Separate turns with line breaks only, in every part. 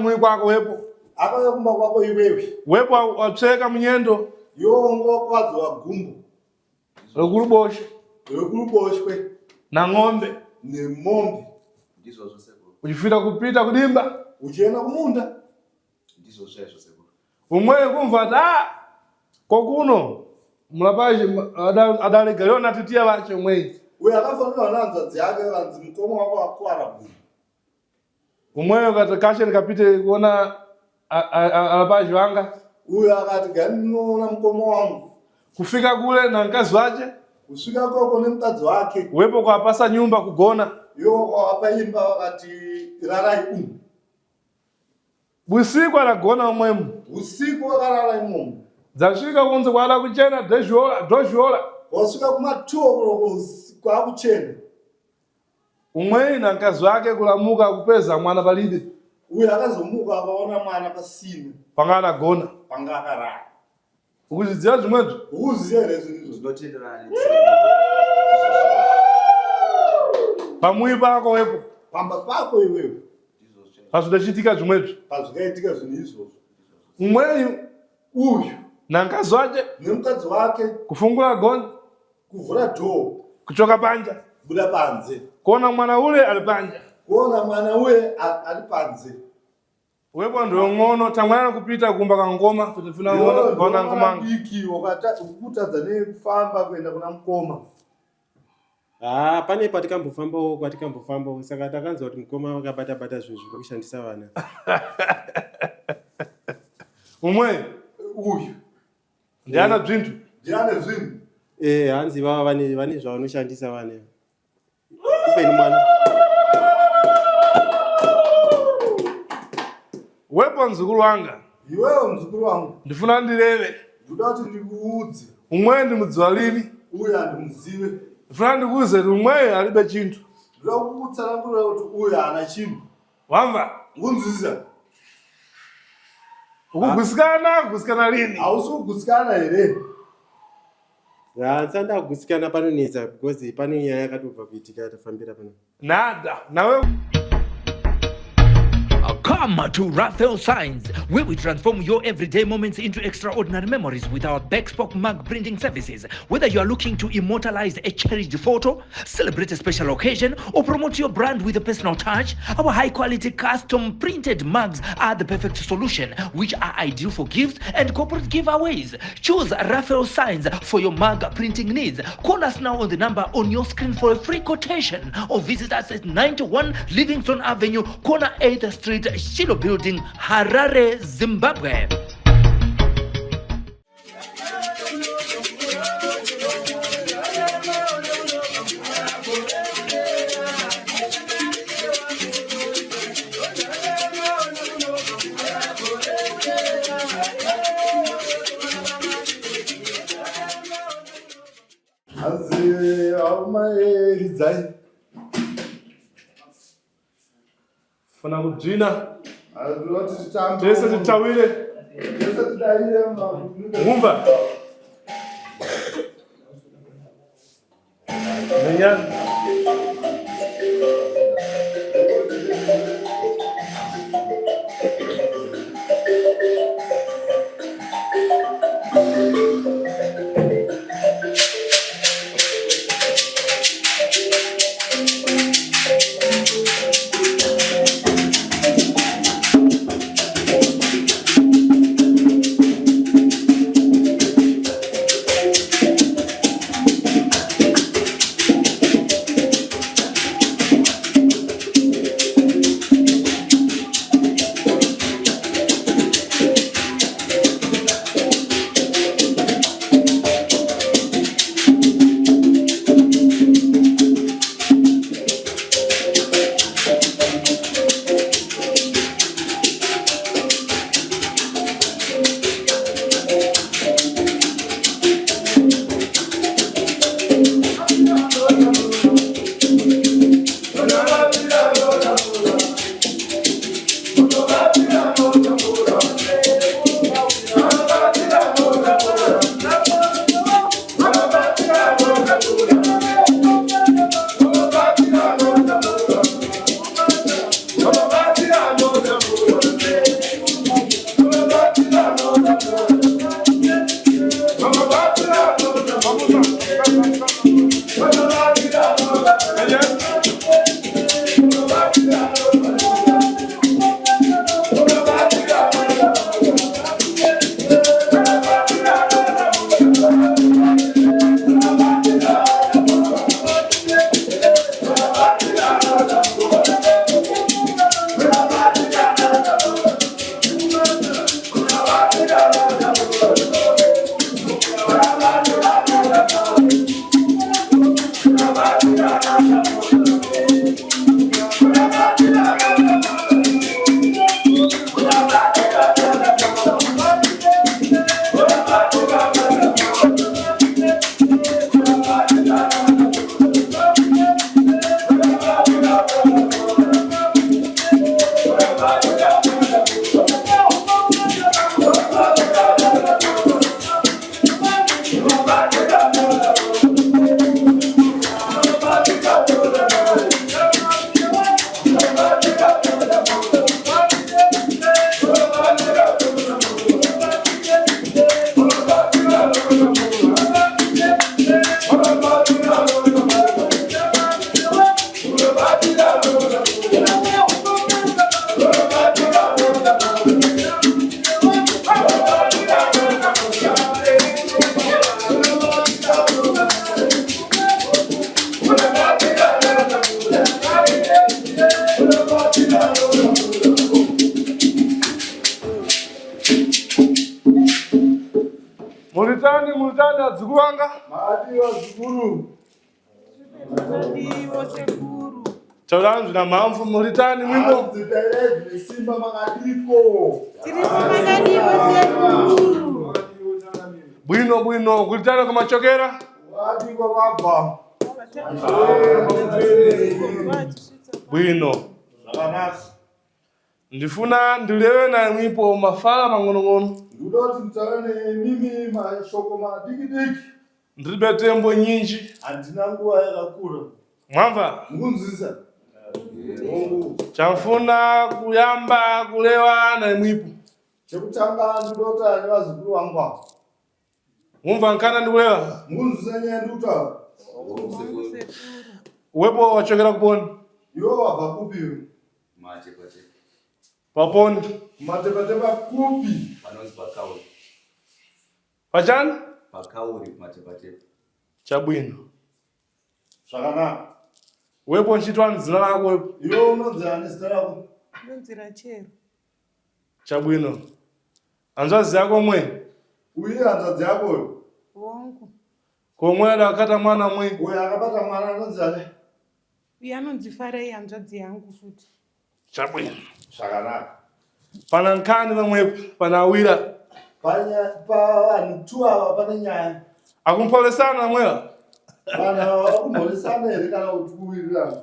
Mwi kwako wepo.
Akawe kumba kwako iwewe.
Wepo wapseka mnyendo.
Yongo kwazo wa gumbu. Rekuluboshi kwe.
Na ng'ombe.
Ni mombi.
Ndizo zose bro.
Ujifita kupita kudimba.
Uchienda kumunda.
Ndizo zose bro.
Umwe kumfata. Kokuno. Mulapaji adalega yona titia wache umwe.
Uwe akafanwa nanza ziage wanzi mkomo wako wakwara bro.
Umwe katakashe nikapite kuona alapaji wanga.
Uwe akati gani nona mkomo wangu.
Kufika kule na nkazi wache.
Kusika koko ni mkazi wake.
Wepo kwa pasa nyumba kugona.
Yoko hapa imba wakati rarai
Busiku anagona umwemu.
Usiku wakararai mumu.
Zashika kunze kwa ala kuchena doshola.
Wasuka kumatuo kwa kuchena.
Umwe na nkazi wake kulamuka kupeza mwana balide.
Uwe akazomuka akaona mwana pasine.
Pangana gona.
Pangakara.
Ukuzidzira zvimwedzo?
Ukuzidzira izvo.
Zvinotenderana.
Pamui pako wepo.
Pamba pako iwewe.
Pazvidachitika zvimwedzo.
Pazvikaitika zvinhu izvozvo.
Umweyu
uyu
na nkazi wake
nemukadzi wake
kufungura gonzi,
kuvhura dhoo,
kuchoka panja,
buda panze,
kuona mwana ule ali panja,
kuona mwana uye ali panze.
Wepo ndio ng'ono tamwana kupita kumba ka ngoma kuti funa kuona ngoma
biki ukutadza nekufamba kuenda kuna mukoma.
Pane patikambofamba saka takanzwa kuti mukoma wakabata zvinhu zvekushandisa vana.
Umwe
uyu
ndiana zvintu.
Hanzi vava vane zvavanoshandisa vana. Upeni mwana.
Wepo mzukuru wanga.
Iwewe mzukuru wangu.
Ndifuna ndireve.
Ndoda kuti ndikuudze.
Umwe ndimudziwa lini?
Uyu andimuzive.
Ndifuna ndikuuze kuti umwe alibe chintu.
Ndoda kukutsanangurira kuti uyu haana chintu.
Wamva?
Ngunzvisa.
Kugusikana lini?
Hausi kugusikana here.
Hansanda kugusikana panonetsa because pane nyaya yakatobva kuitika tafambira pano.
Nada. Nawe
Come to Raphael Signs, where we transform your everyday moments into extraordinary memories with our bespoke mug printing services. Whether you are looking to immortalize a cherished photo, celebrate a special occasion, or promote your brand with a personal touch, our high-quality custom printed mugs are the perfect solution, which are ideal for gifts and corporate giveaways. Choose Raphael Signs for your mug printing needs. Call us now on the number on your screen for a free quotation, or visit us at 91 Livingstone Avenue, corner 8th Street, Shilo Building, Harare, Zimbabwe.
funa kudhina. Tese titawile. Ngumva. Nenyana. Mulitani adzukulu anga.
Madi wazukulu.
Madiwo sekuru.
Taulanzi na mamvu mulitani mwimbo.
Zitaelevi simba makadiko.
Tiripo madiwo sekuru.
Bwino kulitani kama chokera.
Wadi kwa baba.
Bwino. Ndifuna ndilewe na mwipo mafala mangono.
Ndudoti mtarane mimi mashoko madikidiki.
Ndiribe tembo nyinji.
Andina nguwa yakakura.
Mwamva?
Ngunzisa.
Chamfuna kuyamba kulewa na mwipo.
Chekutanga ndudota ni wazukulu wangu.
Mwumva nkana ndikulewa?
Ngunzisa nye nduta.
Uwepo wachokera kuponi?
Yo wabakupi.
Matepatepa.
Paponi?
Matepatepa kupi.
Panonzi pakauri.
Pachani?
Pakauri matepatepa.
Chabwino.
Shakana.
Uwepo nchitwani zina lako uwepo?
Yo unonzi anisita lako.
Nonzira chero.
Chabwino. Anzazi yako mwe?
Uye anzazi yako.
Wangu.
Komwela akata mwana mwe?
Uye akapata mwana anonzi ale.
Uye anonzifarei hanzvadzi yangu futi.
Chabwino.
Shakana.
Pana nkani pamwepo, pana awira.
Pa ntuwa pane nyaya.
Akumpolesana mwela?
Pana wakumholisana here kana kutuwirirana.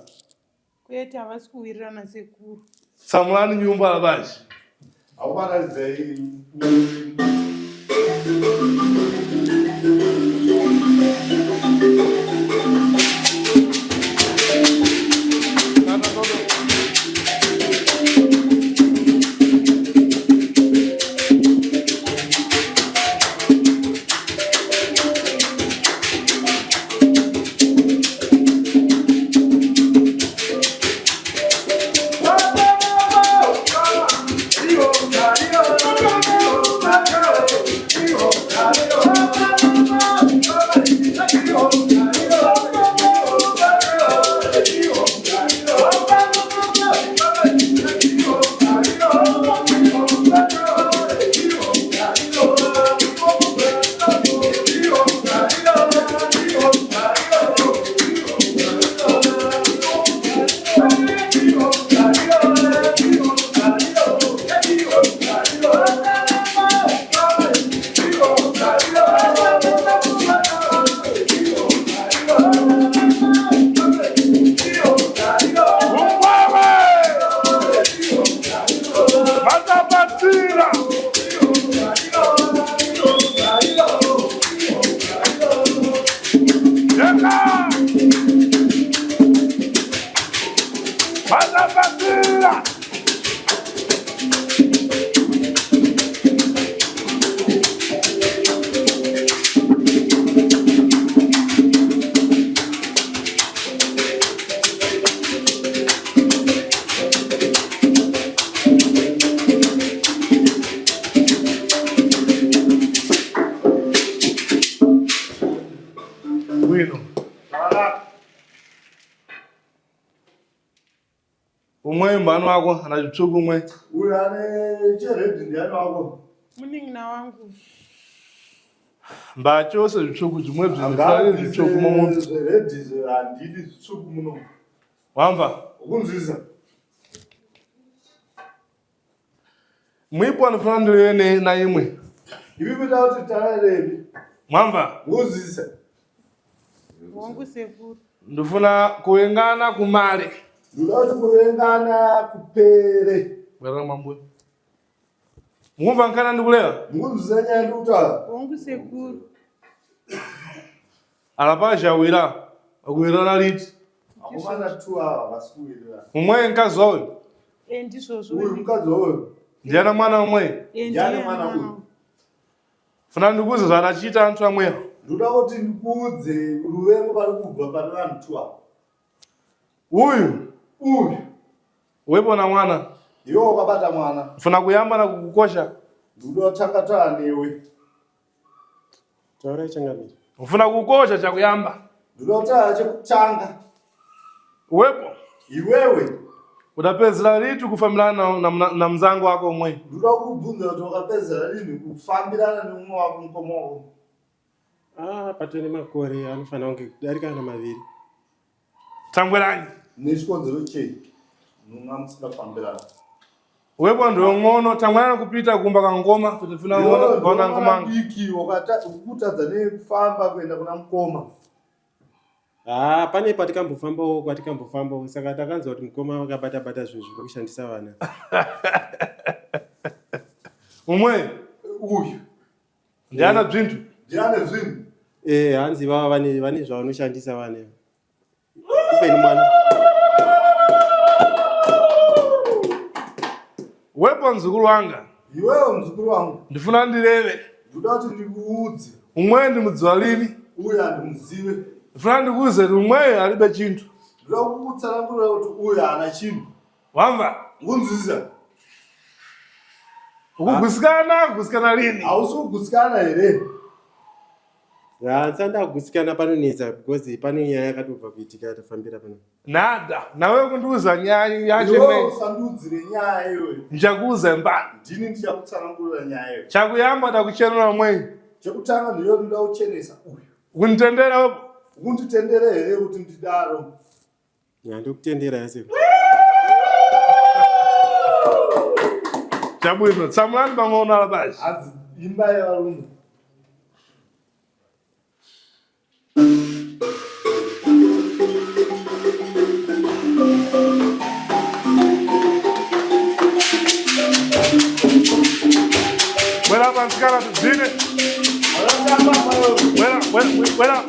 Kwete havasi kuwirirana sekuru.
Samulani nyumba abashi.
Auparadzei.
Umwe mbanu wako anachuku umwe.
Uye ane cheredi ndiani wako.
Muning'ina wangu.
Mbachose zvichuku zvimwe zvinofana zvichuku mumuntu.
Zveredi handidi zvitsvuku muno.
Wamva?
Ukunzwisa.
Mwipo anofana ndiwe na imwe.
Ivi kuita kuti tararemi.
Mwamva?
Ukunzwisa.
Wangu sekuru.
Ndofuna kuengana kumare.
Ndoda kuti kuvengana kupere.
Bwera mambo. Mwumva nkana ndikulewa?
Mukunzwisa nyaya ndikutaura.
Wangu sekuru.
Alapasha wira. Akuwirana liti.
Akomana 2 hours vasikuwirira.
Umwe nkazi wawe?
Ndizvozvo.
Uyu mukadzi woyo.
Ndiana mwana umwe?
Ndiani mwana uyu?
Funa ndikuze zvanachita antu amweya.
Ndoda kuti ndikuudze ruvengo pari kubva pane vanhu 2 hours. Uyu.
Wepo na mwana.
Iwe wakabata mwana.
Funa kuyamba na kukukosha.
Ndoda kutanga taa newe.
Taura changamiri.
Ufuna kukosha cha kuyamba.
Ndoda taa chekutanga.
Wepo.
Iwewe.
Udapezera litu kufamilana na mzango wako umwe.
Ndoda kubvunza kuti wakapedzera lini kufambirana nemumwe wako mukomo wako.
Patone makore anofana kunge kudarika kana maviri.
Tangwerani.
Nechikonzero chei nunga musingafambirana.
Wepo ndio ngono tangwerani kupita kumba kangoma kuti funa kuona ngoma.
Iki ukutadza nekufamba kuenda kuna mukoma.
Pane patikambofamba saka takanzwa kuti mukoma wakabata zvinhu zvekushandisa vana.
Umwe
Uyu
ndiana bzvintu.
ndiane zvinhu.
Hanzi vava vane zvavanoshandisa vana. Kupeni mwana.
Wepo mzukuru wanga.
Iwewe mzukuru wangu.
Ndifuna ndireve.
Ndoda kuti ndikuudze.
Umwe ndimudziwa lini.
Uyu andimuzive.
Ndifuna ndikuuze kuti umwe alibe chinthu.
Ndoda kukutsanangurira kuti uyu haana chinhu.
Wamva?
Unzwisisa?
Kugusikana lini?
Hausi kugusikana here.
Tsanda kugusikana panonetsa because pane nyaya yakatobva kuitika tafambira pano.
Nada. Nawe kundiuza nyaya yacho
Iwewe
imwe.
usandiudzire nyaya iwe.
Ndichakuuza mbani.
Ndini ndichakutsanangurira nyaya iwe.
Chakuyamba ndakuchenura umwe.
Chekutanga ndiyo ndoda kuchenesa uyu.
Kunitendera wepo.
Kunditendera here kuti ndidaro.
Ndokutendera yase.
Chabwino tsamulani pang'ono alabashi.
Hanzi imba yevarume.
Bwera pansikana tudzine. Bwera.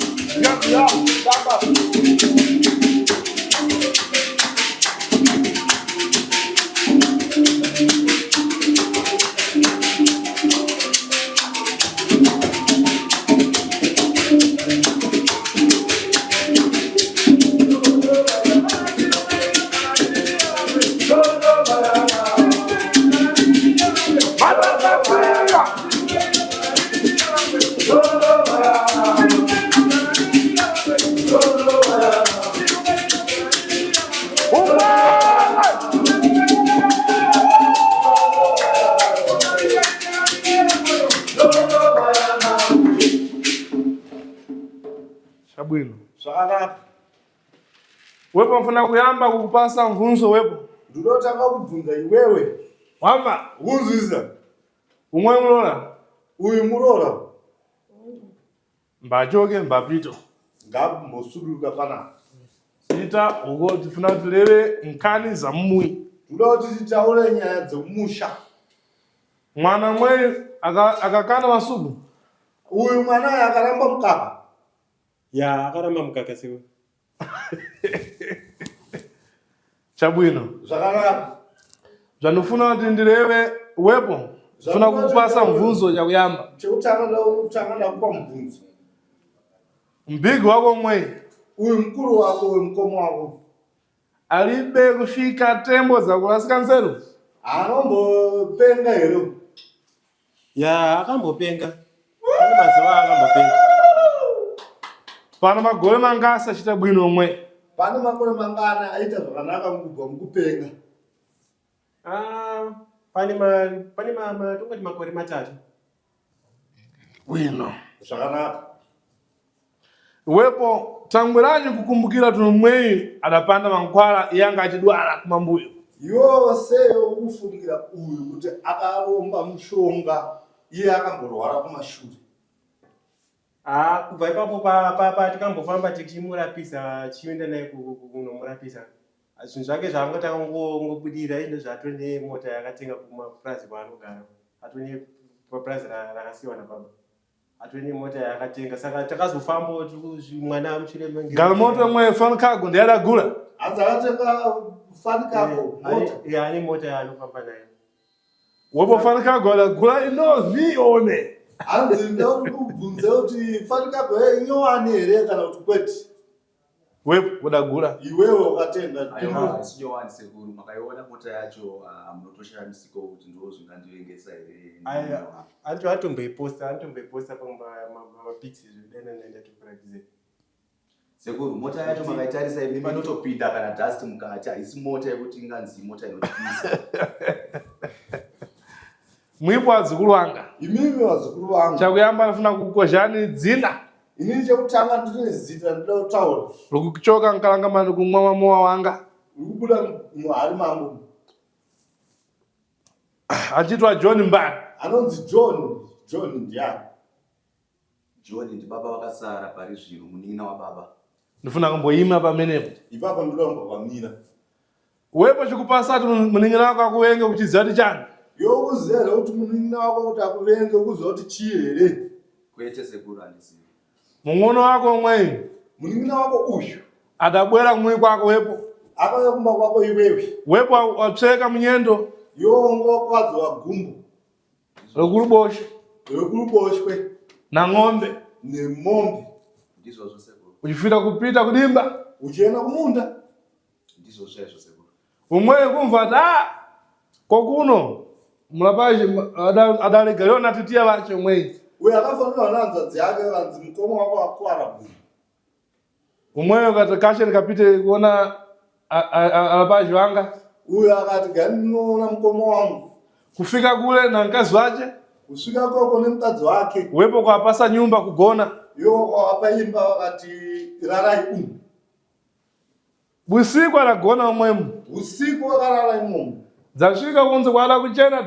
Chabwino.
Zvakanaka.
Wepo mfuna kuyamba kukupasa mvunzo wepo.
Ndinotanga kubvunza iwewe.
Wamba.
Unzwisisa?
Umwe mlora.
Uyu muroora.
Mbachoke mbapito.
Ngambosuduluka panapa.
Sita uko tifuna tileve nkani za mmui.
Ndoda kuti titaure nyaya dzemusha.
Mwana mwe akakana masuku.
Uyu mwana akaramba mukaka.
Akaramba mukaka siko.
Chabwino.
Zvakanaka.
Zvanofuna kuti ndireve wepo. Funa kukupasa mvunzo chakuyamba.
Chekutanga ndakupa mubvunzo.
Mbigi wako mwe.
Uyu mukuru wako, uyu mukoma wako.
Alibe kufika tembo za kulasika nzeru.
Anombopenga here.
Akambopenga. Pane mazuva akambopenga.
Pana magore mangasa chita bwino mwe.
Pane makore mangana aita zvakanaka mukubva mukupenga.
Pane tongoti makore 3.
Bwino.
Zvakanaka.
Wepo tangweranyi kukumbukira kuti mweyi adapanda mankhwala yanga achidwala kumambuyo.
Iwo seyo ukufungira uyu kuti akaromba mushonga iye akangorwara kumashure.
Kubva ipapo tikambofamba tichimurapisa chienda naye kunomurapisa. Zvinhu zvake zvaangotanga ngobudira inde zvatone mota yakatenga kumapurazi kwaanogara. Atone papurazi rakasiyiwa nababa. Atone mota yakatenga saka takazofamba mwana mushure menge.
Galimoto mwe fan cargo ndiyadagula.
Hanzi akatenga fan cargo mota.
Ane mota yaanofamba nayo.
Wepo fan cargo adagula inovione.
Hanzi ndakubvunza kuti fan cargo inyowani here kana kuti kwete.
Wepo udagula.
Iwewe ukatenga
Aiwa sinyowani sekuru makaiona mota yacho munotoshamisiko kuti ndozvingandivengesa here.
Atomboiposta pamapixi zvidana naenda tikuratidze.
Sekuru mota yacho makaitarisa imimi inotopinda kana dust mukati haisi mota yekuti inganzi mota inotyisa.
Mwipo adzukulu wanga.
Imimi wazukuru wangu.
Chakuyamba nafuna kukozhani dzina.
inini chekutanga ndine zita ndinoda kutaura
Rukuchoka nkalangamani kumwa mowa wanga.
urikubuda muhari mangu
Achitwa John Mbani.
anonzi John ndiani?
John ndi baba vakasara pari zvino, munin'ina wababa.
Ndifuna kumboyima pamenepo.
ipapo ndilomba kwamira
Wepo chikupasati munin'ina wako akuwenge kuchidziwa kuti chani.
yokuzera kuti munin'ina wako kuti akuvenge ukuziva kuti chii here.
Kwete sekuru handizivi.
Mung'ono wako omweyi
munin'ina wako uyu
adabwera kumuli kwako wepo.
akauya kumba kwako iwewe
Wepo wapseka munyendo
yongokwadzowa gumbo
rekuruboshwe na ng'ombe.
nemombe
Ndizvozvo sekuru.
Uchifika kupita kudimba.
uchienda kumunda
Ndizvo chaizvo sekuru.
Umweyi kumva ati kokuno mulapaji adalega yona titiya vache umweyi.
uyo akafanira nanzvadzi yake vanzi mukoma wako wakwara gumbo
Umweyi ukati kashe ndikapite kuona alapaji wanga.
uyo akati gani ndinoona mukoma wangu.
Kufika kule na mkazi wache.
kusvika koko nemukadzi wake
Wepo kwapasa nyumba kugona.
yokawapa imba vakati rarai umu.
Busiku anagona umwemu.
usiku vakarara imomo
Dzasvika kunze kwada kuchena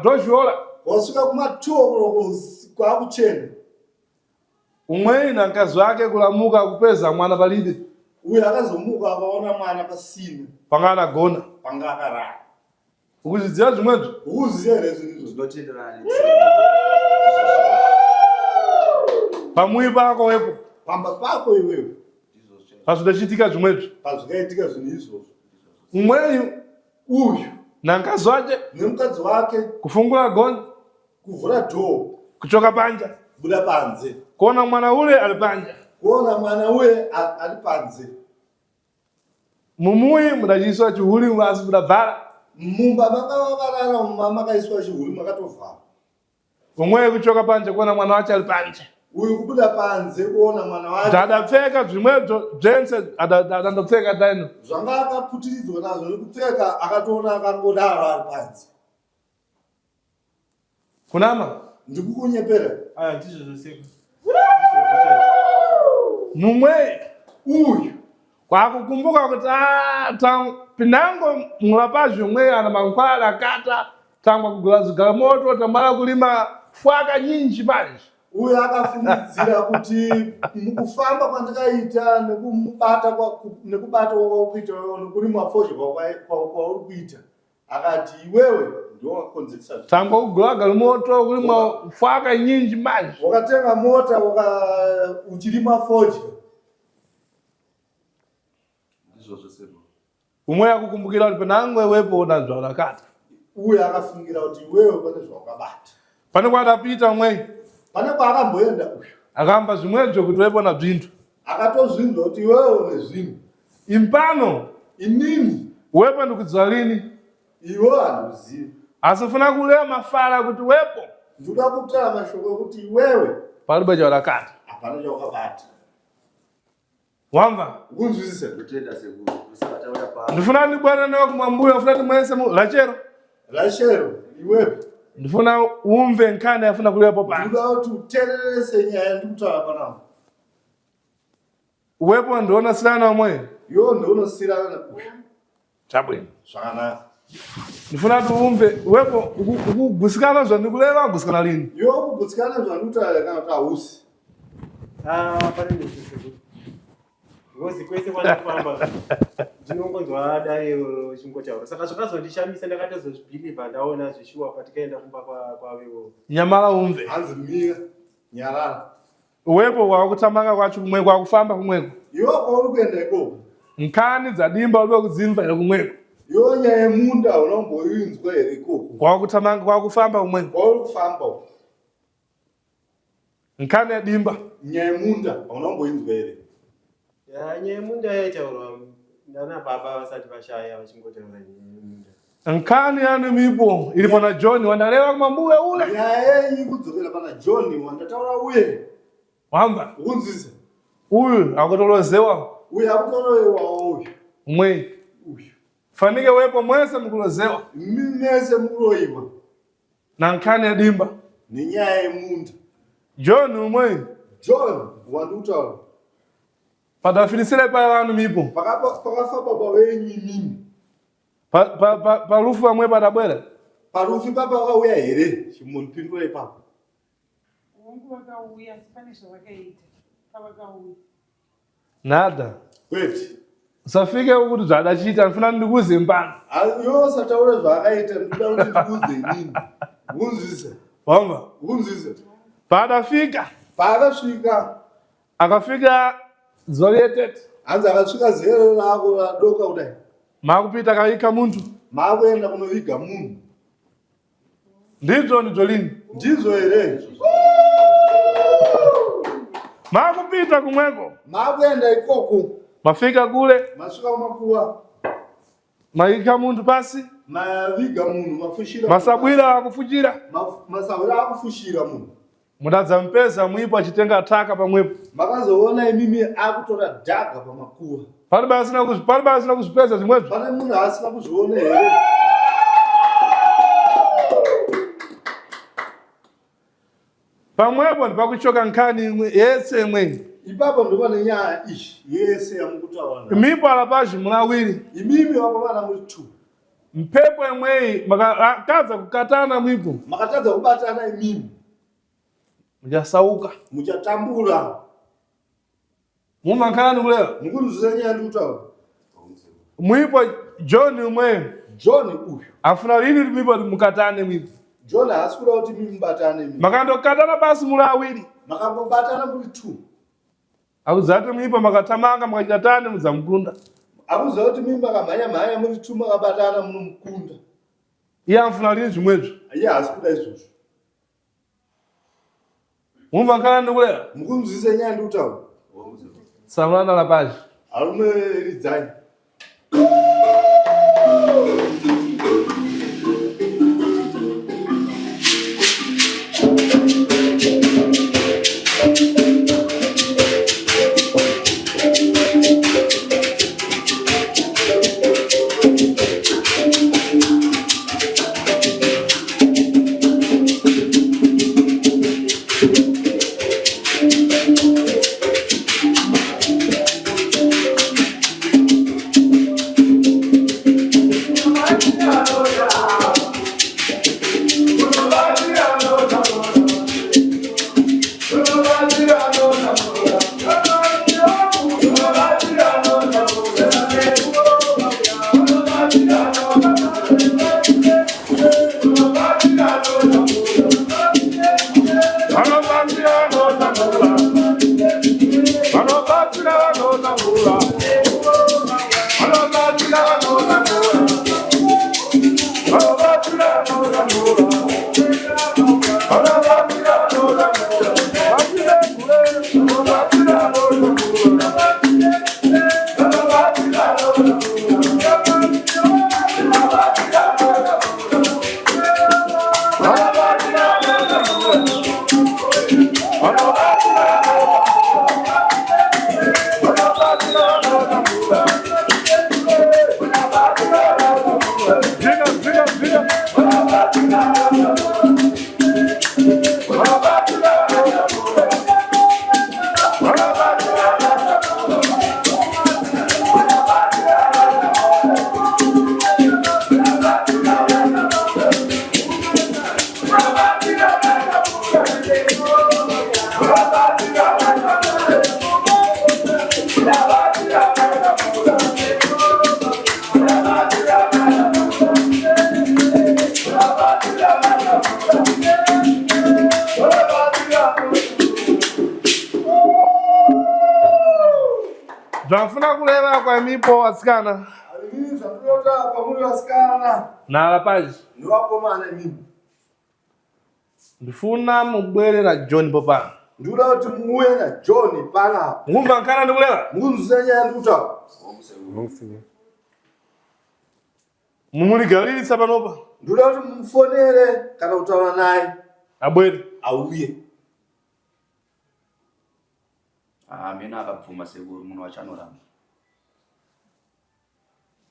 dhozhola.
wasvika kumatoo kwakuchena
Umweyi na mkazi wake kulamuka kupeza mwana palibe.
uyo akazomuka akaona mwana pasina
Panga anagona.
panga akarara.
Ukuzidziwa zvimwezvo.
ukuziya here zvinizvo
Ndinotenderana
Pamui pako wepo.
pamba pako iwewe
Pazvidachitika zvimwezvo.
pazvikaitika zvinhu izvozvo
Umweyi
uyu
na mkazi wache
nemukadzi wake
kufungura gonhi.
kuvhura dhoo
Kuchoka panja.
buda panze
Kuona mwana ule ali panja.
kuona mwana uye ari panze.
Mumuyi mudachiiswa chihuri masi mudabvara.
mumba makavarara makaiswa chihuri makatovhara.
Umweyi kuchoka panja kuona mwana wache ali panja.
uyu kubuda panze kuona mwana wake
Adapfeka zvimwezvo zvense adandopfeka daino.
zvanga akaputiridzwa nazvo nekupfeka akatoona akangodaro ari panze.
Kunama.
ndikukunyepera
Ndizvo zvose.
Mumweyi
uyu
kwakukumbuka kuti pinango mulapaji umweyi ana mankhwala akata tangwa kugula zigalamoto tamala kulima fwaka nyinji manje.
uyu akafungidzira kuti mukufamba kwandikaita nekubata kwaukuita nekurima fozhe kwauri kuita akati iwewe ndiwakakonzeresa
Tangwa kugula galimoto kulima fwaka nyinji manje.
wakatenga mota uchirima fozhe.
ndizvozvo sekuru.
Umweyi akukumbukira kuti pinango wepo unanzva unakata.
uyu akafungira kuti iwewe pane zvawakabata.
Pane kwadapita umweyi.
pane kwaakamboenda uyu
Akamba zvimwezvo kuti wepo na bzvintu.
akatozvinzwa kuti iwewe une zvinhu
Impano
inini
wepo ndikudziwa lini.
iwe handikuzivi.
Asi ufuna kulea mafala kuti wepo
ndikuda kutaura mashoko ekuti iwewe
palibe chawakata.
hapana chawakabata.
Wamva?
ukunzwisisa
Ndotenda sekuru. Usakataura pa.
Ndifuna ndibwana nawe kumwambuya ufuna timwese lachero.
rachero iwewe
Ndifuna umve nkhani afuna kulepo pano.
ndikuda kuti uteererese nyaya ndikutaura panapo.
Wepo ndiona silana umweyi.
iwo ndounosiyirana neuyu.
Chabwino.
zvakanaka.
Ndifuna kuti umve wepo ukugusikana zvandikuleva kugusikana lini.
iwo kugutsikana zvandikutaura kana kuti hausi.
Pane nezvese. Ngozi kwese kwandifamba ndinongonzwa dai chingotaura. Saka zvakazondishamisa ndakatozozvibhilivha ndaona zvishuwa patikaenda kumba kwavewo.
Nyamala umve.
hanzi mira nyarara.
Wepo wakutamanga kwacho kumwe kwakufamba kumweko.
iwo kwauri kuenda ikoko
Nkhani dzadimba ube kudzimva ine kumweko.
iwo nyaya yemunda unomboinzwa here ikoko
Kwakutamanga kwakufamba kumweko.
kwauri kufamba uko.
Nkhani yadimba.
nyaya yemunda unomboinzwa here.
Nyaya yemunda yaitaurwa nana baba vasati vashaya vachingotaura nyaya yemunda.
Nkhani yanu mipo ilipo na John wandalewa kumwambuya ule.
nyaya yenyu kudzokera pana John wandataura uye.
Wamba.
ukunzwisisa
Uyu akutolozewa
uyu akutolowewawo uyu.
umweyi.
uyu
Fanike wepo mwese mukulozewa.
mimese mukuloyiwa
Na nkhani yadimba.
nenyaya yemunda.
John umweyi
John wandutaura
padafinisire pale vanhu mipo
pakafa baba wenyu imimi
parufu pamwe padabwera
parufi papa vakauya here chimunipindure ipapo
Wangu vakauya asi pane zvavakaita pavakauya.
nada
kwete
usafike kuti zvadachiita ndifuna ndikuze mbana
iwo sataura zvaakaita ndikuda kuti ndikuze inini unzwise
wamba
unzwise
paadafika
paakasvika
akafika zorietete
hanzi akasvika zero rako radoka kudai
maakupita akaika muntu
maakuenda kunoviga munhu
ndizvo ndizvolini
ndizvo here
maakupita kumweko
maakuenda ikoko
mafika kule
masvika kumakuva
maika muntu pasi
maviga munhu mafushira
masabwira akufuchira
masabwira akufushira munhu
mudadza mpeza mwipo achitenga taka pamwepo
makazoona imimi akutora dhaga pamakuva
palibe asina kuzvipedza zvimwezvo
pane munhu asina kuzviona here
pamwepo ndipakuchoka nkhani imwe yese imweni
ipapo ndo pane nyaya ishi yese yamukutaura
mipo alapazhi mulawiri
imimi wapavana muri 2
mphepo imweyi makadza kukatana mwipo
makatadza kubatana imimi
muchasauka
muchatambura
mumankhani kulera
mukunzwisa nyaya ndikutaura
mwipo John umweyo
John uyu
afuna lini mipo mukatane mwipo
John haasi kuda kuti mimi mubatane mimi
makandokatana basi muli awiri
makambobatana muri 2
akuzati mwipo makatamanga makachatane mudzamukunda
akuziva kuti mimi makamhanya muri 2 makabatana munomukunda
iye amfuna lini zvimwezvo
iye haasi kuda izvozvo
mumankhani ndikulera
mukunzwise nyaya ndikutaura
samulana lapazhi
arume ridzai
Zvafuna kureva kwamipo wasikana
inini zvandinota pamuri vasikana
naalapaji
nevakomana imimi
ndifuna mubwere na John popano
ndikuda kuti muuye naJohn panapo
ngumva nkhana ndikuleva
mukunzwisa nyaya ndikutaura
mumuligalilisa panopa
ndikuda kuti mumufonere kana kutaura naye
abwere
auye
mina akabvuma sekuru munhu wachanoramba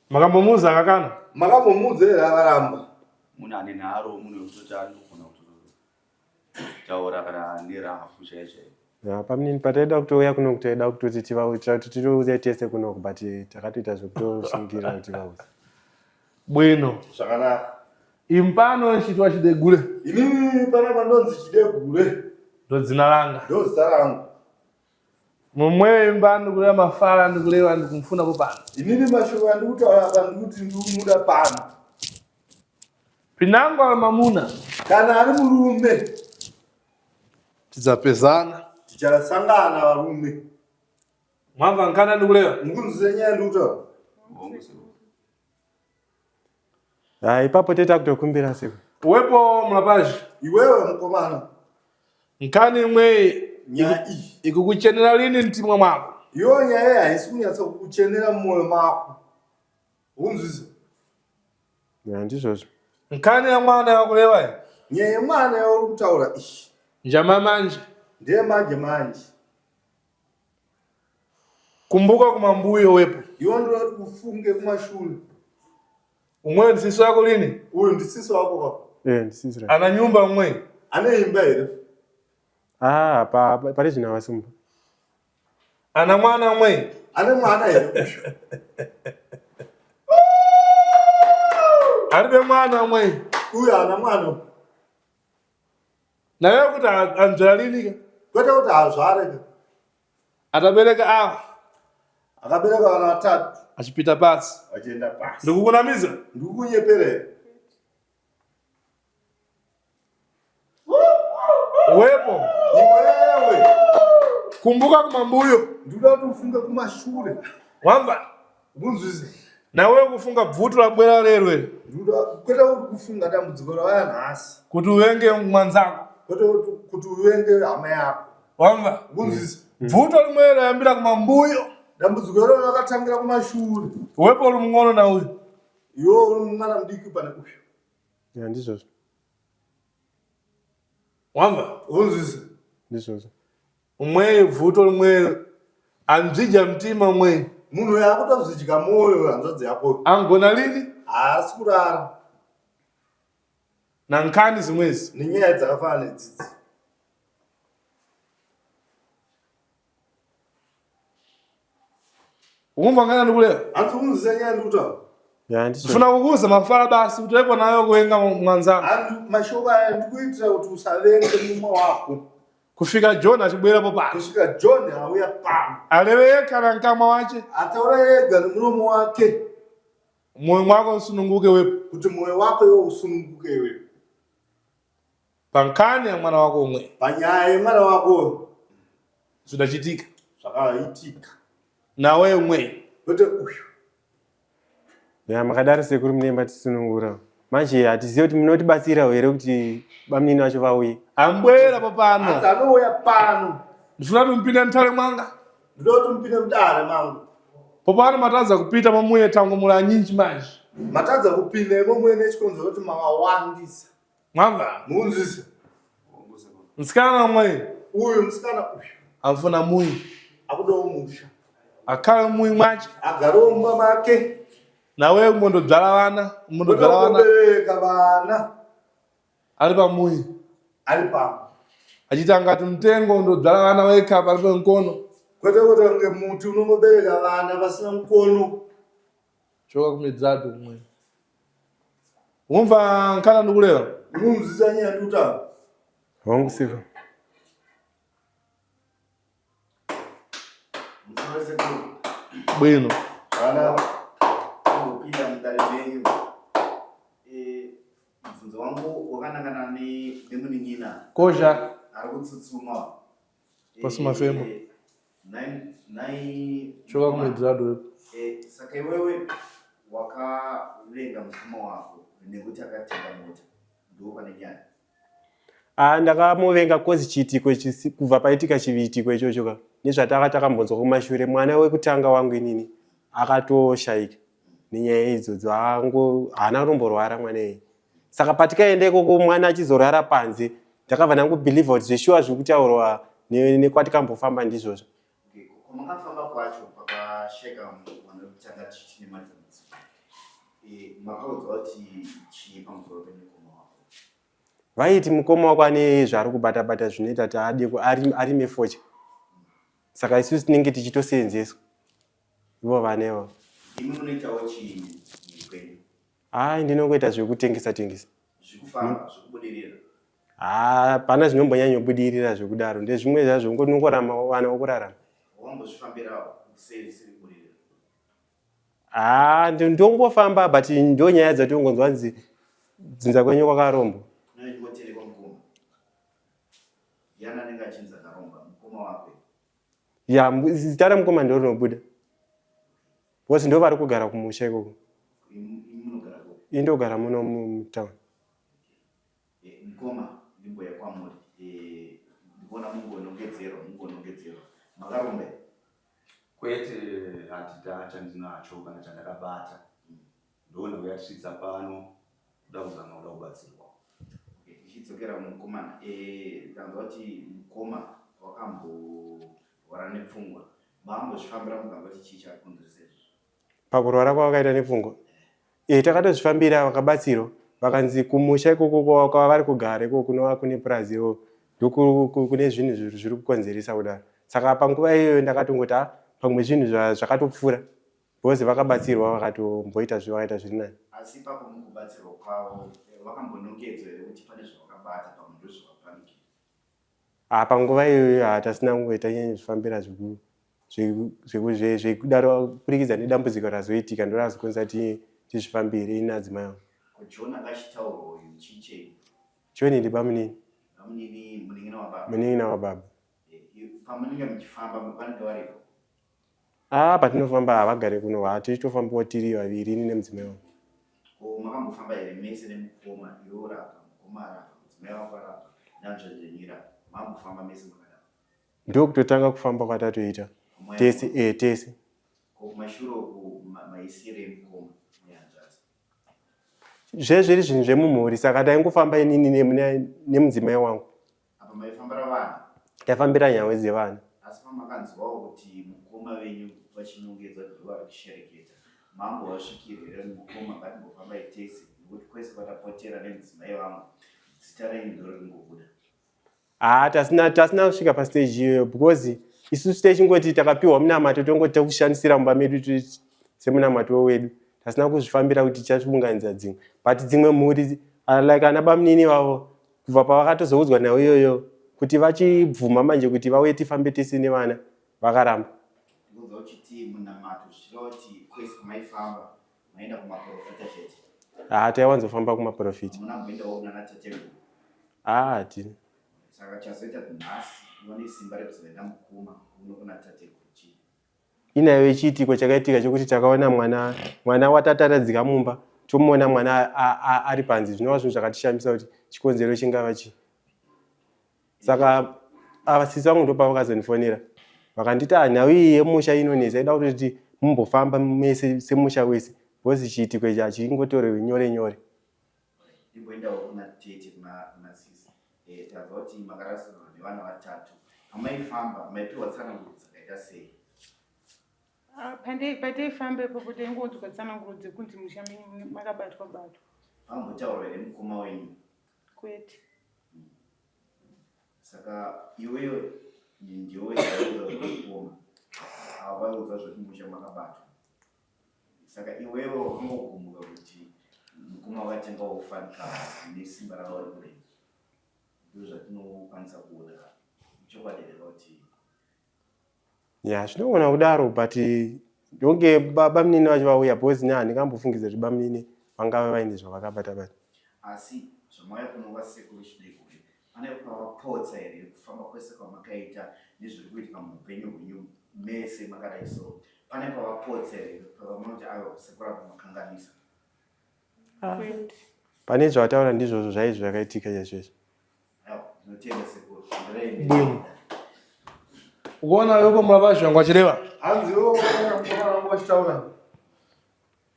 makambomuza akakana
makambomuudza here akaramba
munhu ane nharo munhu wekutoti anogona kutaura kana nerafu chaiyo chaiyo
Pamini pataida kutouya kuno kutaida kutoti tirouze tese kuno but takatoita zvekutosungira kuti vauze.
Bwino.
Zvakanaka.
Impano chitwa chidegule.
Inini panapa ndonzi chidegule.
Ndo dzina langa.
Ndo zita langu.
Momwe imba ndikulera mafala ndikulewa ndikumfuna popano.
Inini mashoko andikutaura apa ndikuti ndikumuda pano.
Pinango ali mamuna.
Kana ari murume.
Tidzapezana.
Tichasangana varume.
Mwamva nkana ndikulewa.
Mukunzire nyaya ndikutaura.
Ipapo teta kutokumbira siku.
Uwepo mlapaji.
Iwewe mkomana.
Nkani imwe
Nyaya iyi.
ikukuchenera lini mtimwa mwako?
Iyo nyaya haisi kunyatsa kukuchenera mumwoyo mako. Unzwise.
Ndizvozvo.
Nkani ya mwana yakulewa.
Nyaya yemwana yauri kutaura ishi.
Njama manje.
Ndiye manje.
Kumbuka kumambuyo wepo.
Iwo ndinoti kufunge kumashure.
Umwe ndisiso yako lini?
Uyu ndisiso wako kako.
Ndisisi.
Ana nyumba umwe.
Ane imba here.
Pari zvina wasumba.
Ana mwana umwe.
Ane mwana here kusho.
Aribe mwana umwe.
Uyu ana mwana.
Nawe kuti anzvera lini ka?
Kwete kuti azvare ka.
Atabereka awa.
Akabereka vana vatatu.
Achipita pasi.
Achienda pasi.
Ndikukunamiza?
Ndikukunyeperera.
Uwepo.
Iwewe.
Kumbuka kumambuyo.
Ndikuda kuti ufunge kumashure.
Wamva?
Unzwise.
Nawe kufunga bvutu la bwera lerwe.
Ndikuda kwete kuti kufunga dambudziko ravaya nhasi.
Kuti uwenge mwanzako.
Kwete kuti uwenge hama yako.
Wamva?
Unzwise.
Bvutu limwe layambira kumambuyo.
Dambudziko iro rakatangira kumashure.
Uwepo uli mng'ono na uyu.
Iwo uri mwana mudiki pane kusho.
Ndizvozvo.
Wamva?
Unzwise.
Ndizvozvo.
Umwe bvutu limwe anzvija mtima umwe.
Munhu yakutozvidya mwoyo hanzvadzi yako.
Angona lini?
Haasi kurara.
Na nkani zimwezi.
Nenyaya dzakafanana nedzidzi.
Ukumva ngana ndikulewa?
Hanzi unzwise nyaya ndikutaura.
Ndifuna kukuza mafala basi kuti wepo nayo kuwenga mwanzako.
Mashoko aya ndikuitira kuti usavenge mumwe wako.
Kufika John achibwerapo pano.
Kusvika John auya pano.
Aleve yekha na mkama wache.
Ataura yega nemuromo wake.
Moyo mwako usununguke wepo.
Kuti mwoyo wako iwo usununguke iwepo.
Pankani ya mwana wako umwe.
Panyaya yemwana wako.
Zvidachitika.
Zvakaitika.
Nawe umwe.
Kwete uyu.
Makadaro sekuru munemba tisunungura. Manje hatizivi kuti munotibatsira here kuti bamunini vacho vauye.
Ambwera papano.
Hanzi anouya pano.
Ndifuna kuti mpinde mtale mwanga.
Ndinoda kuti mupinde mudare mangu.
Popano matadza kupita mamuye tango mula nyinji manje.
Matadza kupinda imomwe nechikonzero kuti makawandisa.
Mwamva?
Munzwise.
Msikana umwe.
Uyu musikana uyu.
Amfuna muyi.
Akudawo musha.
Akhala muyi mwache.
Agarowo mumba make.
Nawe mundodzala vana. Mundodzala vana.
Kubereka vana.
Ali pamuyi.
Ali pano.
Achita ngati mtengo undodzala vana wekha palibe mkono.
Kwete kuti unge muti unobereka vana pasina mkono.
Choka kumedzado umwe. Umva nkana ndikulewa?
Munzwisa nyaya ndikutaura.
Hongu siku.
Bwino.
Vana.
Kupinda mudare menyu. Mubvunzo wangu wakanangana nemunin'ina.
Kozha.
Ari kutsutsuma.
Pasuma femo. Choka kumedzado wepo.
Saka iwewe wakavenga mukoma wako nekuti akatenga mota. Ndo pane nyaya.
Ndakamuvenga kozi chiitiko kubva paitika chiviitiko ichocho ka. Nezvatakambonzwa kumashure mwana wekutanga wangu inini akatoshayika. Nenyaya idzodzo haana kuromborwara mwana iyi. Saka patikaendeko mwana achizorara panze ndakabva ndangobhilivha kuti zveshuwa zviri kutaurwa nekwatikamboFamba ndizvozvo.
Kwamakafamba kwacho pakasheka mwana wekutanga tine madhonzi. Makaudzwa kuti chii pamusoro pemukoma wako?
Vaiti mukoma wako ane zvaari kubata-bata zvinoita kuti ade ari mefocha. Saka isusu tinenge tichitoseenzeswa ivo vanevo.
Imi munoitawo chiini kwenyu?
Ndinongoita zvekutengesa.
Zvekufamba, zvekubudirira.
Hapana zvinombonyanyobudirira zvekudaro. Ndezvimwe zvazvo nongorama wana wokurarama.
Wambozvifambirawo kuseri kubudirira?
Ndongofamba but ndonyaya dzatongonzwa nzi dzinza kwenyu kwakarombo.
Unoiterekwa mukoma. Yana anenge achinzi akaromba mukoma wakwe.
Zita ramukoma ndiro rinobuda. Bosi ndo vari kugara kumusha ikoko.
Munogara ko?
Indogara muno mutauni.
Mukoma ndimbo yakwamuri. Ndikuona mungonongedzerwa. Makaromba.
Kwete hatita chandinacho kana chandakabata. Ndona kuyasvitsa pano kuda kuzama kuda kubatsirwa.
Tichidzokera mukomana. Kanzwa kuti mukoma wakamborwara nepfungwa. Mambozvifambira muganga kuti chii chakonzeresa izvi?
Pakurwara kwavakaita nepfungwa. Takatozvifambira vakabatsirwa. Vakanzi kumusha ikoko kwavari kugara ikoko kunova kune purazi kune zvinhu zviri kukonzeresa kudaro. Saka panguva iyoyo ndakatongoti pamwe zvinhu zvakatopfuura. Bozi vakabatsirwa vakatomboita zviri nani.
Asi papo mukubatsirwa kwavo vakambonongedzwa here kuti pane zvavakabata pamwe ndozvavapaniki?
Panguva iyoyo hatasina kungoita zvifambira zvekudaro kupurikidza nedambudziko razoitika ndorazokonza tizvifambire inadzimai wangu.
John akachitaurwa uyu chichei?
John ndibamunini.
Bamunini muningina wababa?
Muningina wababa.
Pamunenge muchifamba vanenge varipo?
Patinofamba havagare kuno, tichitofambawo tiri vaviri ini nemudzimai wangu.
Makambofamba here mese nemukoma, iwe urapa, mukoma arapa, mudzimai wako arapa, nanzvazvenyira, mambofamba mese makadaro?
Ndokutotanga kufamba kwatatoita tese.
Kumashure uku maisire emukoma nehanzvadzi?
Zvezviri zvinhu zvemumhuri, saka taingofamba inini nemudzimai wangu.
Apa maifambira vana?
Taifambira nyawe dzevana.
Asi pamakanzwawo kuti mukoma venyu vachinongedza vari kushereketa, mambovasvikira here mukoma ngatimbofamba tese nekuti kwese kwatapotera nemudzimai vangu zita renyu ndiro ringobuda?
Tasina kusvika pastage iyoyo because isusu techingoti takapiwa munamato tongoti takushandisira mumba medu semunamato wedu. Tasina kuzvifambira kuti tichaunganidza dzimwe. But dzimwe mhuri like ana bamunini vavo kubva pavakatozoudzwa nayo iyoyo kuti vachibvuma manje kuti vauye tifambe tese nevana vakaramba.
Ndinonzwa uchiti munamato zvichireva kuti kwese kwamaifamba maenda kumaprofita chete?
Taiwanzofamba kumaprofita.
Hamuna kumboendawo kuna tateguru?
Hatina.
Saka chazoita nhasi uone simba rekuzoenda mukoma uno kuna tateguru chii?
Inayo chiitiko chakaitika chokuti takaona mwana watataradzika mumba, tomuona mwana ari panze, zvinova zvinhu zvakatishambisa kuti chikonzero chingava chii. Saka avasisi vangu ndopavakazondifonera vakanditi nhau iyi yemusha inonesa, ida kuti mumbofamba mese semusha wese, bozi chiitiko ichi hachingotorwe nyore.
Ndimboendawo kuna tete kuna sisi. Tanzwa kuti makarasirwa nevana vatatu. Pamaifamba maipiwa tsananguro dzakaita sei?
Pataifamba ipopo taingonzwa tsananguro dzekunzi musha makabatwa.
Pambotaurwa here mukoma wenyu?
Kwete.
Saka iweyo ndiwe mukoma, havaiudza zvoti musha makabatwa. Saka iweyo wakangogumbuka kuti mukoma wakatenga wofanika nesimba ravo rikure. Ndizvo zvatinokwanisa kuona chokwadi here kuti
zvinoona kudaro, but donge bamunini vacho vauya bozi handingambofungidza kuti bamunini vangava vaine zvavakabata.
Asi zvamauya kunova sekuru chideko, pane pavapotsa here kufamba kwese kwamakaita nezviri kuitika muupenyu hwenyu mese makadai so? Pane pavapotsa here pavamunoti aiwa kusekura pamakanganisa?
Pane zvavataura ndizvozvo zvaizvo zvakaitika chaizvozvo.
Ndinotenda sekuru, ndiraini.
Ukaona yuko mulapashi wangu achireva
hanziwo mukoma wangu wachitaura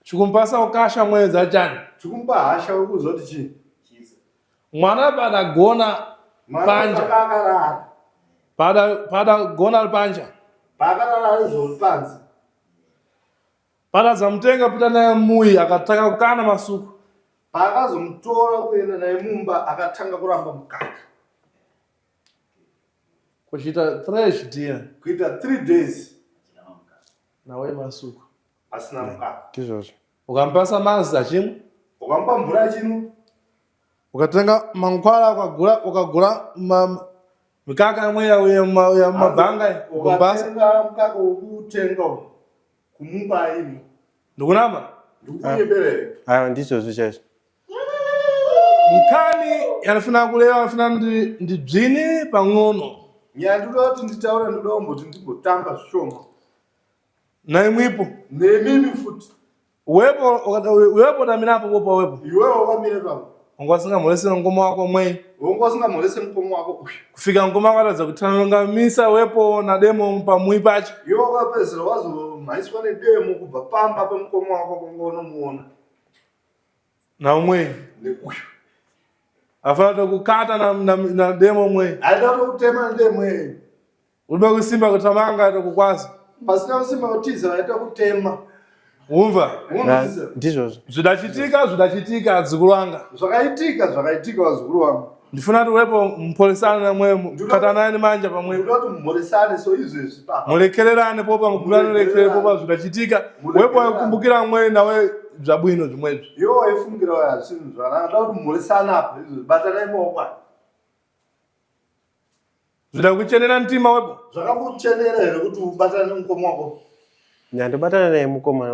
chikumpasa ukasha mwedzi achani
chikumpa hasha urikuzoti chii?
mwana padagona panja padagona panja
pakarara rizori panze
padazamutenga pita naye muyi akatanga kukana masuku
paakazomutora kuenda naye mumba akatanga kuramba mukaka.
kuchita 3 dia
kuita 3 days
nawe masuku
asina mukaka.
Ndizvozvo.
ukampasa mazi achimwe,
Ukampa mvura chino,
ukatenga mankhwala ukagula mikaka imwe ya mabhanga ukampasa,
ukatenga mukaka wokutenga kumupa ini
ndikunama
ndikuyeberere.
Ayo ndizvozvo chaizvo.
nkhani yanafuna kulewa anafuna ndi bzini pang'ono
Nyaya ndoda kuti nditaura ndoda kuti ndimbotamba zvishoma
na imwipo
nemimi futi.
wepo taminapo popa wepo
Iwewe wakamire pamwe
ungasingamulesera ngoma wako mwe
ungasingamulese mkomo wako uyu.
kufika ngoma akatadza kutsanangamisa wepo na demo pamwi pacho
Iwe wakapedzera wazomhaiswa nedemo kubva pamba pemkomo wako kongonomuona
na umwe
neuyu.
afana kukata na demo mwe
Haida kutema ndemwe
ulibe kusimba kutamanga tokukwaza
pasina kusimba kutiza haida kutema.
umva
Unozisa
Ndizvozvo.
zvidachitika adzukulu anga
zvakaitika wazukuru wangu.
ndifuna kuti wepo mpholisane namwe katanani manja pamwe
Ndoda kuti mumhoresane so izvezvi papa.
mulekererane popa mukulanolekere popa zvidachitika wepo wakumbukira mwe nawe zvabwino zvimwezvo
Iwe waifungira waya zvinhu zvakanaka. Ndoda kuti mumhoresane apa izvezvi batanai maoko aya.
zvidakuchenera mtima wepo
Zvakakuchenera here kuti ubatane nemukomo wako?
Nyandobatana naye mukoma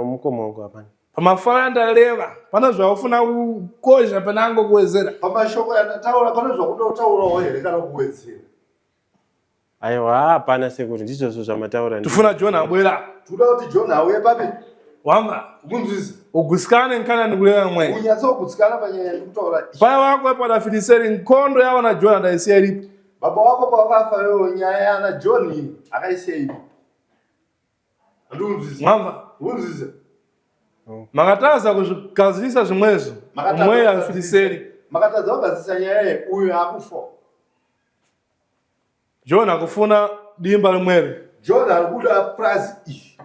wangu hapana.
pamafala ndaleva pana zvaufuna kukozha panango kuwedzera
Pamashoko yandataura pane zvakuda kutaurawo here kana kuwedzera?
Aiwa hapana sekuri ndizvozvo zvamataura.
tifuna John abwera
Toda kuti John auye papi
wamva
kunzwisa
ugusikane nkana ndikuleva mwe
unyatsogutsikana panyaya yekutaura ichi.
paya wako wepo adafiniseri nkhondo yawo na John adaisiya ilipo
Baba wako pawakafa iwewe nyaya yana John iyi akaisiya ipi? Andiunzwisa.
mwamva
Unzwisa.
makataza kuzvikazisa zvimwezo umwe afiniseri
Makatadza kugadzisa nyaya ye uyo akufa.
John akufuna dimba limwere
John arikuda prazi iyi.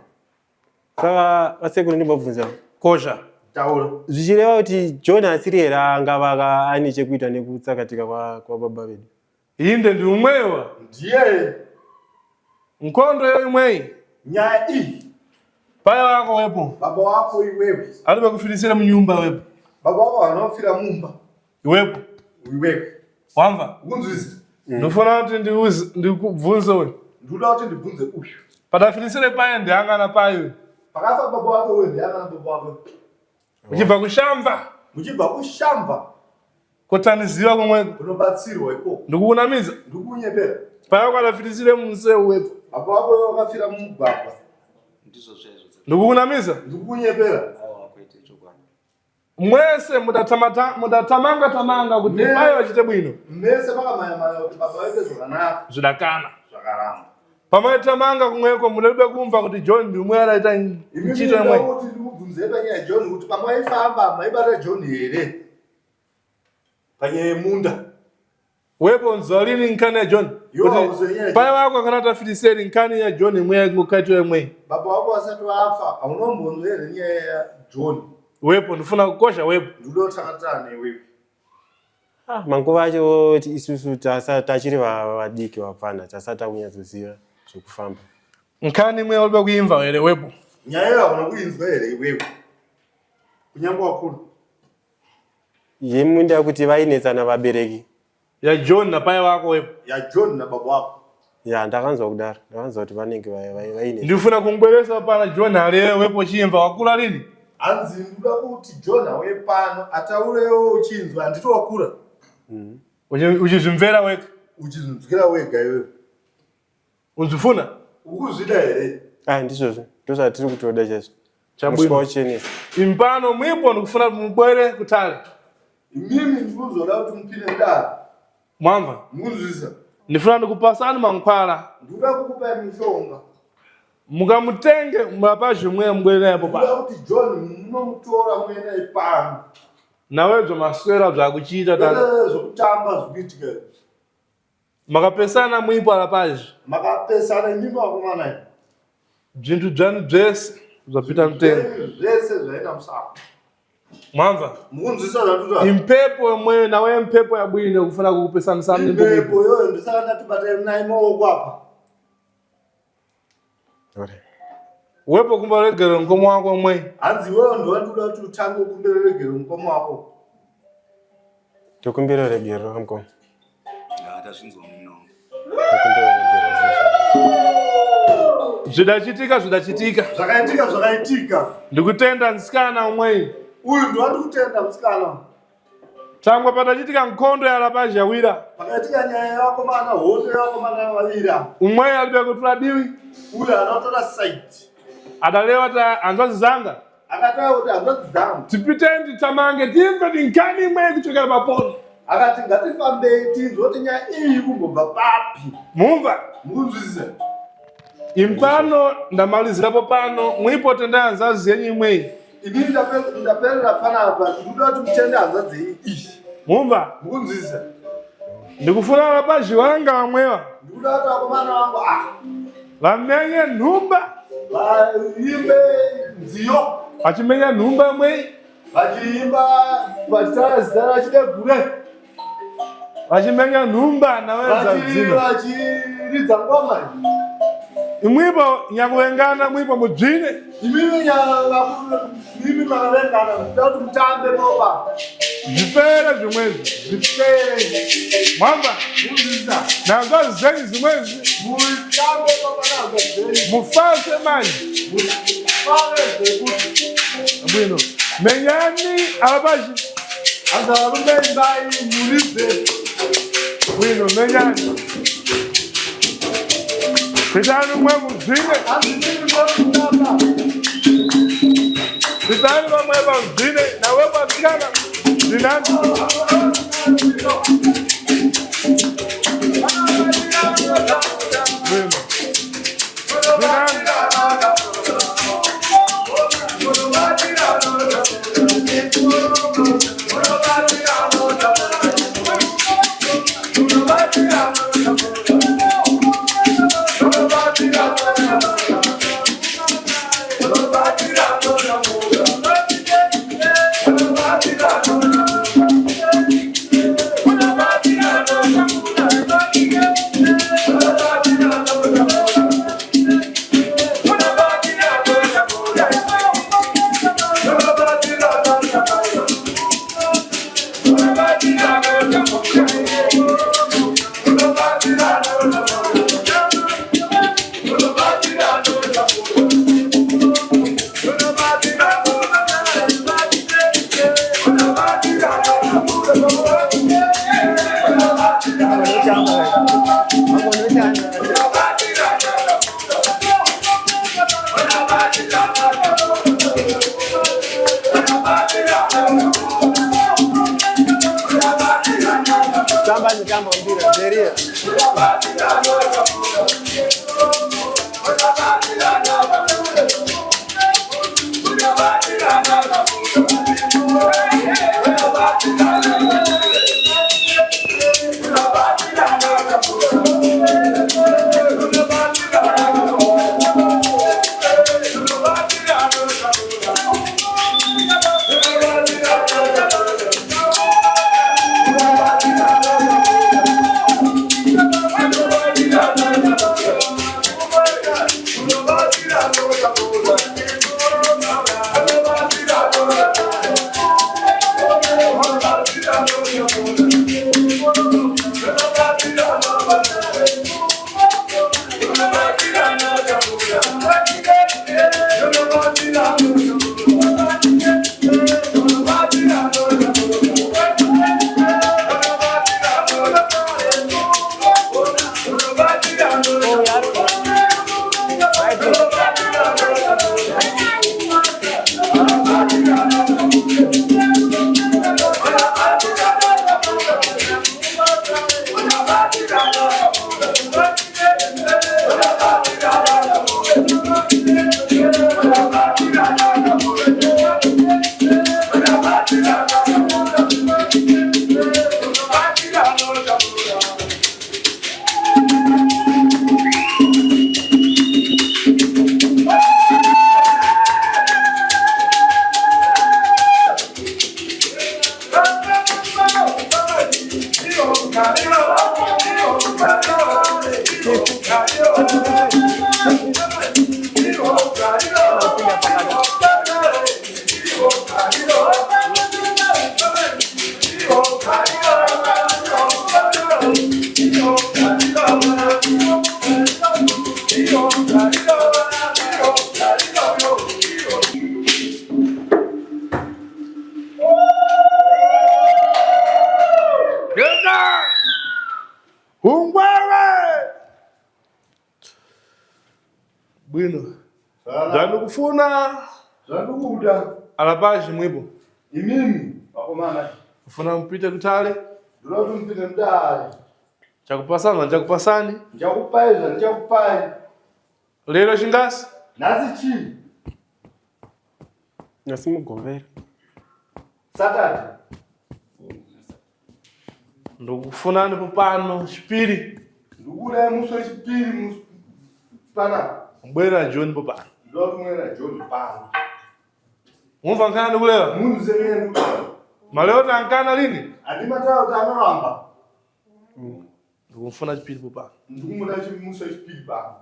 Saka vasekuru ndimbobvunza.
kosha
Taura.
Zvichireva kuti John asiri here angava ane chekuita nekutsakatika kwa baba vedu.
inde ndi umwewa
Ndiye
nkhondo yo imweyi
nyaya iyi.
paya wako wepo
Baba wako iwewe.
alibe kufinisira munyumba wepo
Baba wako anofira mumba.
iwepo
Iwewe.
wamva
Unzwisa.
ndofuna kuti ndikubvunze uyu
Ndoda kuti ndibvunze uyu.
padafinisire paya ndiangana payo
Pakafa baba wako wewe ndiyangana baba wako.
uchibva kushamva
Muchibva kushamba
kutaniziwa komweko
unobatsirwa ikoko.
ndikukunamiza
Ndikukunyepera.
paya wako adafinisire museu wepo
Baba wako wewe wakafira mumugwagwa.
ndikukunamiza
Ndikukunyepera.
mwese mudatamanga kuti
Ne.
payo wachite bwino
Mese makamaya kuti baba waite zvakanaka.
zvidakana
Zvakaramba.
pamaitamanga kumweko munalibe kumva kuti John ndi umwe adaita ntchito
Imwe
yomwe
kuti ndikubvunze panyaya ya John kuti pamwe aifamba maibata John here. Panyaya yemunda.
wepo nzalini nkhani ya John
Iwo
kuti
auzenyaya.
paya wako akanati afiniseri nkhani ya John imwe yangokaitwa yomwe
Baba wako asati wafa aunombonzwa here nyaya ya John.
wepo ndifuna kukosha wepo
Ndoda kutakatana newewe.
Manguva acho isusu tachiri vadiki vapfana tasati takunyatsoziva zvekufamba.
nkhani imwe ulibe kuimva here wepo
Nyaya iyo hakuna kuinzwa here iwewe. Kunyange wakuru.
Yemunda kuti vainetsana vabereki.
ya John na paya wako wepo
Ya John na baba wako.
Ya ndakanzwa kudaro. Ndakanzwa kuti vanenge vainetsa.
ndifuna kungubweresa pana John aliye wepo chimva wakula lini
Hanzi ndoda kuti John auye pano ataurewo uchinzwa handiti wakura.
uchizvimvera weka
Uchizvinzwira wega iwewe.
unzvifuna
Ukuzvida here.
Ndizvozvo ndozvatiri kutoda chaizvo.
chabwino
Musvauchenesa.
impano mwipo ndikufuna mubwere kutale
Imimi ndikuzoda kuti mupinde mudaro.
mwamva
Munzwisa.
ndifuna ndikupasani mankhwala
Ndoda kukupai mishonga.
mukamutenge mulapa zvimwe mubwere naye
Ndoda
popa
kuti John munomutora muende pano.
nawedzo maswera zvakuchiita
Kwete zvokutamba zvikuitika.
makapesana mwipo alapazhi
Makapesana imimi vakomana iyi.
bzinthu bzanu bzese bzapita mtengo
Zvese zvaenda musango.
Mwamva?
Mukunzisa latuta.
Impepo yomwe nawe mpepo ya bwino kufuna kukupesana
Impepo yoyo ndisaka tibate naye maoko apa.
Wepo kumbalegero mkomo wako mwe.
Hanzi wewe ndo wanduda tutango kumbelegero mkomo wako.
Tokumbira regero hamko.
Hata zvinzwa muno.
Zvidachitika.
Zvakaitika.
Ndikutenda nsikana umwe.
Uyu ndo wandikutenda musikana.
Tangwa patachitika nkhondo ya lapaji yawira.
Pakatika nyaya yako mana hondo yako mana wawira.
Umwe alibe kutura diwi.
Uyu anatora site.
Adalewa ta anzazi zanga.
Akatawa kuti anzazi zangu.
Tipitendi tamange timve tinkani imwe kuchokera papono.
Akati ngatifambe tizoti nyaya iyi kumbobva papi.
Mumva?
Mukunzwisisa.
Impano ndamalizirapo pano mwipo tenda anzazi yenyu imwe.
Ini ndaperera panapa ndikuda kuti mutende hanzadzi iyi.
Mumva?
Mukunzwisisa.
Ndikufuna lapaji wanga wamwewa.
Ndikuda kuti akomana wangu
Vamenye nhumba.
Vaimbe nziyo.
Vachimenya nhumba imwe.
Vachiimba vachitara zita rachidegure.
Vachimenya nhumba naweza dzino.
Vachiridza ngoma.
Imwipo nyakuengana mwipo mujine.
Imimi makavengana kuda kuti mutambe nopa.
Zvipere zvimwezi.
Zvipere.
Mwamba?
Mukunzwisisa.
Nanzazi zenyu zimwezi.
Mutambe nopa nanzazi zenyu.
Mufase manje.
Mufase zvekuti.
Bwino. Menyani alapaji.
Anzarume imbai muridze.
Bwino menyani. Pitani mwe muzine. Pitani mwe muzine. Na wewe patikana. Zinani. Bwino. Zinani.
Kama mpira sheria.
Ungwewe! Bwino. Ndikufuna
Zvandukuda.
alapashi mwipo.
Imimi wakomana.
Ufuna mpite kutali.
Ndinoti mpite mtali.
Chakupasana chakupasani.
Ndichakupaizva ndichakupai.
Lero chingasi?
Nhasi chii?
Nhasi mugovera.
Saturday.
Ndikufuna ndipo pano chipiri.
Ndikuda musi wechipiri panapa.
Mbwera John popano.
Ndoti mwera John pano.
Mumva nkana ndikulewa?
Munze ngene
Maleo tankana lini?
andimatawo kuti anoramba.
Ndikufuna chipiri popano.
Ndikumuda musi wechipiri pano.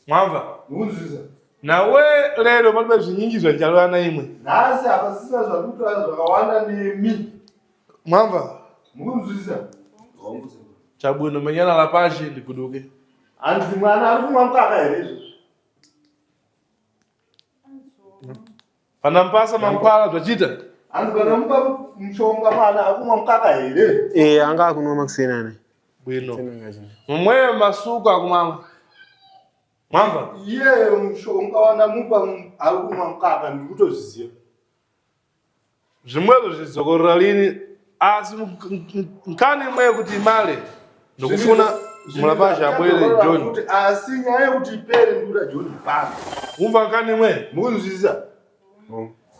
Mwamva?
Ndikunzwisa.
Nawe lero palibe zvinyingi zvanjalwana imwe.
Nhasi hapasina zvakutwa zvakawanda nemi.
Mwamva?
Mukunzwisa.
Chabwino menyana lapashi ndikuduke.
Handisi mwana ari kumwa mukaka here izvozvo.
Pana mpasa mankwala zvachita.
Handisi kana mupa mushonga mwana ari kumwa mukaka here.
Anga akunwa makusenana.
Bwino. Mumwe masuku akumanga. Mwamva?
Iye mushonga wana mupa ari kumwa mukaka ndikutozviziva.
Zvimwezo zvizokorera lini asi nkani imwe kuti male. Ndikufuna mulapashi abwere John.
Asi nyaya yekuti ipere ndikuda John pano.
Mumva nkani imwe?
Mukunzwisa.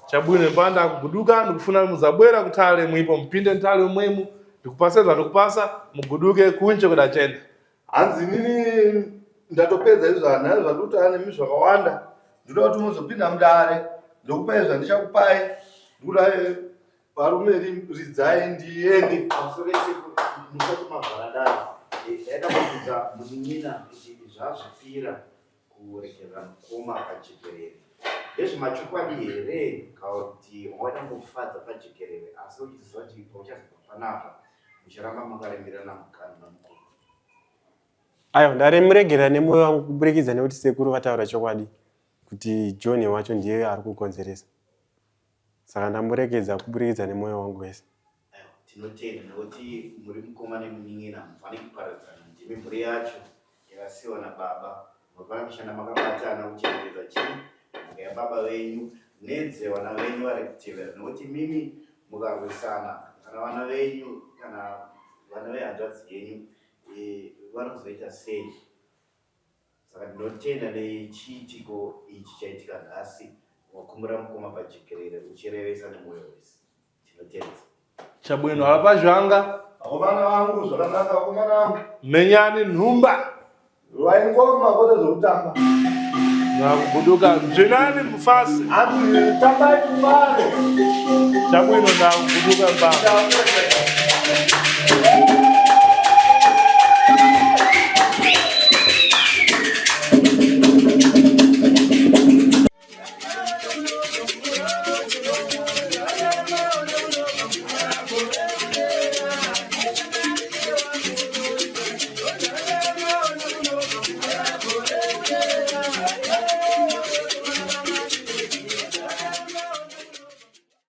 Chabwino mpanda kuguduka ndikufuna muzabwera kutale mwipo mpinde ntale umwemu ndikupaseza ndikupasa muguduke kunche kudachenda.
Hanzi nini ndatopedza izvana zvakuti ane mi zvakawanda. Ndoda kuti muzopinda mudare. Ndokupai zvandichakupai. Ndikuda varume ridzai ndiende.
Amusorese musati mavharadari. Yakabvunza munin'ina kuti zvazvipira kurekerera mukoma pajekerere. Ndezvemachokwadi here kana kuti waida kungofadza pajekerere asi uchiziva kuti pauchazobva panapa mucharamba makaremerana mukana namukoma.
Aiwa, ndaremuregera nemwoyo wangu kuburikidza nekuti sekuru vataura chokwadi kuti John wacho ndiye ari kukonzeresa. Saka ndamuregedza kuburikidza nemwoyo wangu wese.
Tinotenda nekuti muri mukoma nemunin'ina mufane kuparadzana ndimi mhuri yacho yakasiyiwa nababa. Mufane kushanda makabatana kuchengetedza chii mhaka yababa venyu nedzevana venyu vari kutevera nekuti mimi mukarwisana kana vana venyu kana vana vehanzvadzi yenyu vanozoita sei. Saka ndinotenda nechiitiko ichi chaitika nhasi wakumbura mukoma pajekerere uchirevesa nemwoyo wese. Tinotenda.
Chabwino alapashi anga.
Vakomana vangu zvakanaka vakomana vangu.
Menyani nhumba.
Vaingoma kwete zvokutamba.
Ndakuguduka nzvinani mufasi.
Hanzi tambai kumbare.
Chabwino ndakuguduka mbanga.